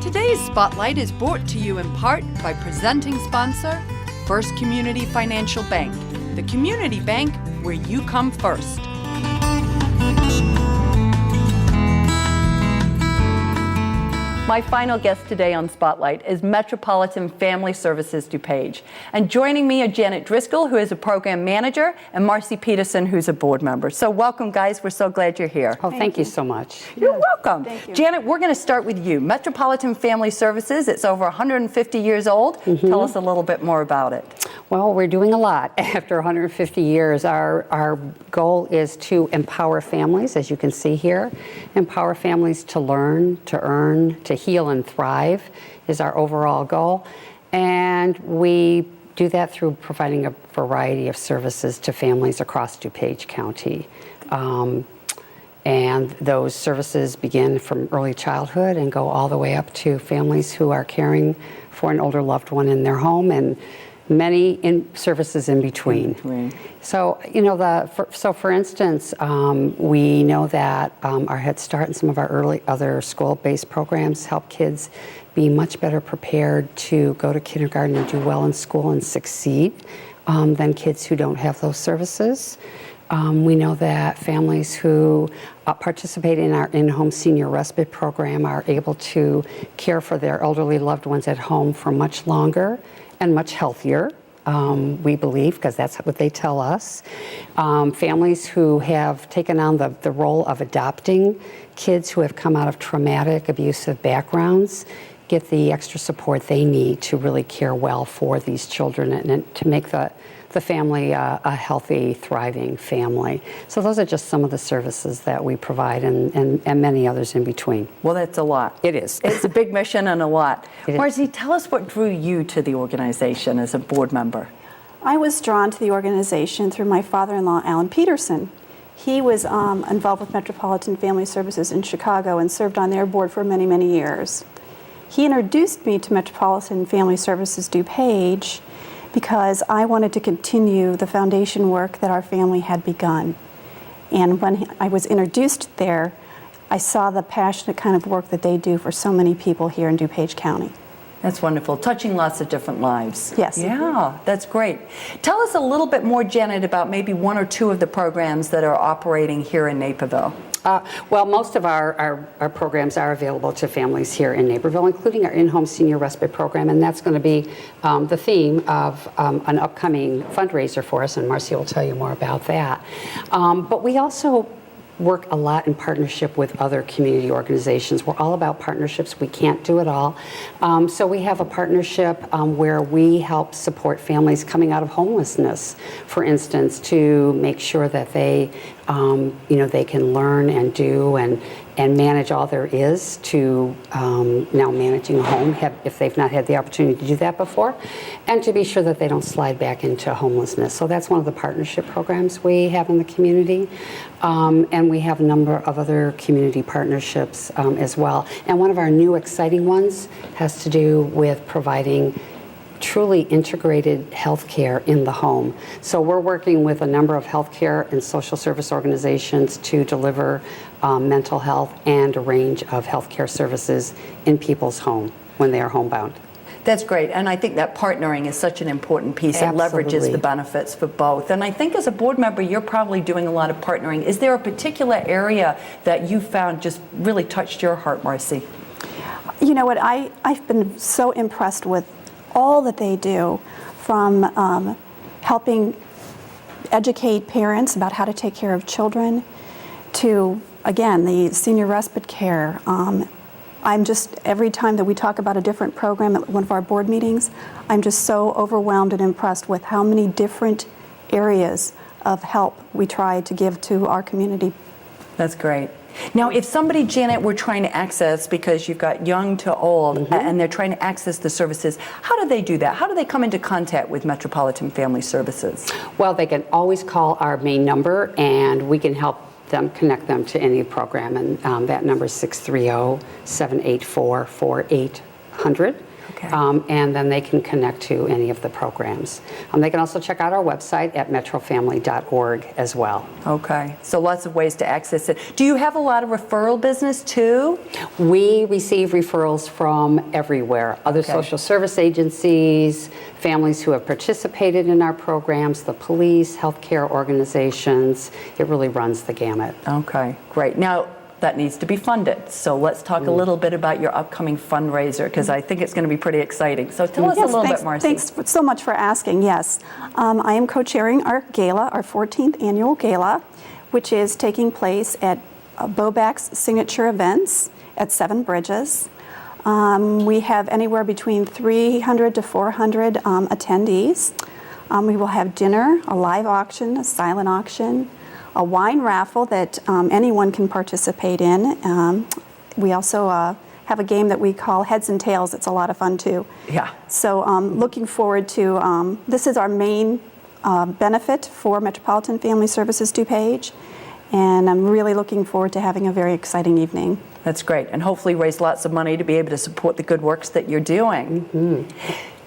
Today's Spotlight is brought to you in part by presenting sponsor, First Community Financial Bank, the community bank where you come first. My final guest today on Spotlight is Metropolitan Family Services DuPage. And joining me are Janet Driscoll, who is a program manager, and Marcy Peterson, who's a board member. So welcome, guys. We're so glad you're here. Oh, thank you so much. You're welcome. Thank you. Janet, we're going to start with you. Metropolitan Family Services, it's over 150 years old. Tell us a little bit more about it. Well, we're doing a lot after 150 years. Our goal is to empower families, as you can see here. Empower families to learn, to earn, to heal and thrive is our overall goal. And we do that through providing a variety of services to families across DuPage County. And those services begin from early childhood and go all the way up to families who are caring for an older loved one in their home, and many services in between. So, you know, for instance, we know that our Head Start and some of our other school-based programs help kids be much better prepared to go to kindergarten and do well in school and succeed than kids who don't have those services. We know that families who participate in our in-home senior respite program are able to care for their elderly loved ones at home for much longer and much healthier, we believe, because that's what they tell us. Families who have taken on the role of adopting kids who have come out of traumatic, abusive backgrounds get the extra support they need to really care well for these children and to make the family a healthy, thriving family. So those are just some of the services that we provide, and many others in between. Well, that's a lot. It is. It's a big mission and a lot. It Marcy, tell us what drew you to the organization as a board member. I was drawn to the organization through my father-in-law, Alan Peterson. He was involved with Metropolitan Family Services in Chicago and served on their board for many, many years. He introduced me to Metropolitan Family Services DuPage because I wanted to continue the foundation work that our family had begun. And when I was introduced there, I saw the passionate kind of work that they do for so many people here in DuPage County. That's wonderful, touching lots of different lives. Yes. Yeah, that's great. Tell us a little bit more, Janet, about maybe one or two of the programs that are operating here in Naperville. Well, most of our programs are available to families here in Naperville, including our in-home senior respite program, and that's going to be the theme of an upcoming fundraiser for us, and Marcy will tell you more about that. But we also work a lot in partnership with other community organizations. We're all about partnerships. We can't do it all. So we have a partnership where we help support families coming out of homelessness, for instance, to make sure that they, they can learn and do and manage all there is to now managing a home if they've not had the opportunity to do that before, and to be sure that they don't slide back into homelessness. So that's one of the partnership programs we have in the community. And we have a number of other community partnerships as well. And one of our new exciting ones has to do with providing truly integrated healthcare in the home. So we're working with a number of healthcare and social service organizations to deliver mental health and a range of healthcare services in people's home when they are homebound. That's great, and I think that partnering is such an important piece. It leverages the benefits for both. And I think as a board member, you're probably doing a lot of partnering. Is there a particular area that you found just really touched your heart, Marcy? You know what, I've been so impressed with all that they do, from helping educate parents about how to take care of children to, again, the senior respite care. I'm just, every time that we talk about a different program at one of our board meetings, I'm just so overwhelmed and impressed with how many different areas of help we try to give to our community. That's great. Now, if somebody, Janet, were trying to access, because you've got young to old, and they're trying to access the services, how do they do that? How do they come into contact with Metropolitan Family Services? Well, they can always call our main number, and we can help them connect them to any program, and that number is 630-784-4800. Okay. And then they can connect to any of the programs. They can also check out our website at metrofamily.org as well. Okay, so lots of ways to access it. Do you have a lot of referral business too? We receive referrals from everywhere. Other Okay. social service agencies, families who have participated in our programs, the police, healthcare organizations. It really runs the gamut. Okay, great. Now, that needs to be funded. So let's talk a little bit about your upcoming fundraiser, because I think it's going to be pretty exciting. So tell us a little bit, Marcy. Thanks so much for asking. Yes, I am co-chairing our gala, our 14th annual gala, which is taking place at Bobac's Signature Events at Seven Bridges. We have anywhere between 300 to 400 attendees. We will have dinner, a live auction, a silent auction, a wine raffle that anyone can participate in. We also have a game that we call Heads and Tails. It's a lot of fun too. Yeah. So looking forward to, this is our main benefit for Metropolitan Family Services DuPage, and I'm really looking forward to having a very exciting evening. That's great, and hopefully raise lots of money to be able to support the good works that you're doing.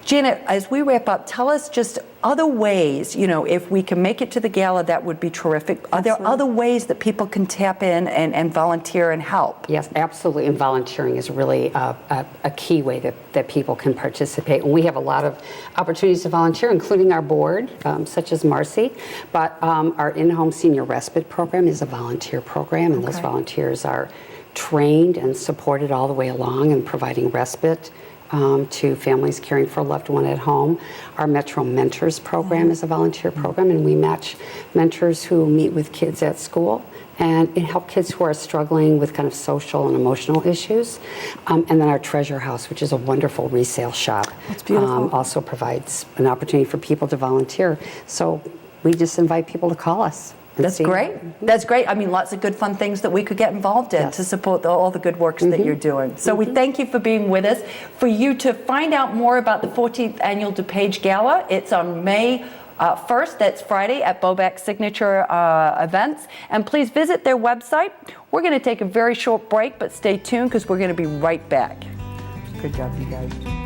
Janet, as we wrap up, tell us just other ways, if we can make it to the gala, that would be terrific. Are there other ways that people can tap in and volunteer and help? Yes, absolutely, and volunteering is really a key way that people can participate. And we have a lot of opportunities to volunteer, including our board, such as Marcy, but our in-home senior respite program is a volunteer program, and those volunteers are trained and supported all the way along in providing respite to families caring for a loved one at home. Our Metro Mentors program is a volunteer program, and we match mentors who meet with kids at school and help kids who are struggling with kind of social and emotional issues. And then our Treasure House, which is a wonderful resale shop, That's beautiful. also provides an opportunity for people to volunteer. So we just invite people to call us. That's great. That's great. I mean, lots of good fun things that we could get involved in to support all the good works that you're doing. So we thank you for being with us. For you to find out more about the 14th Annual DuPage Gala, it's on May 1st, that's Friday, at Bobac's Signature Events. And please visit their website. We're going to take a very short break, but stay tuned because we're going to be right back. Good job, you guys.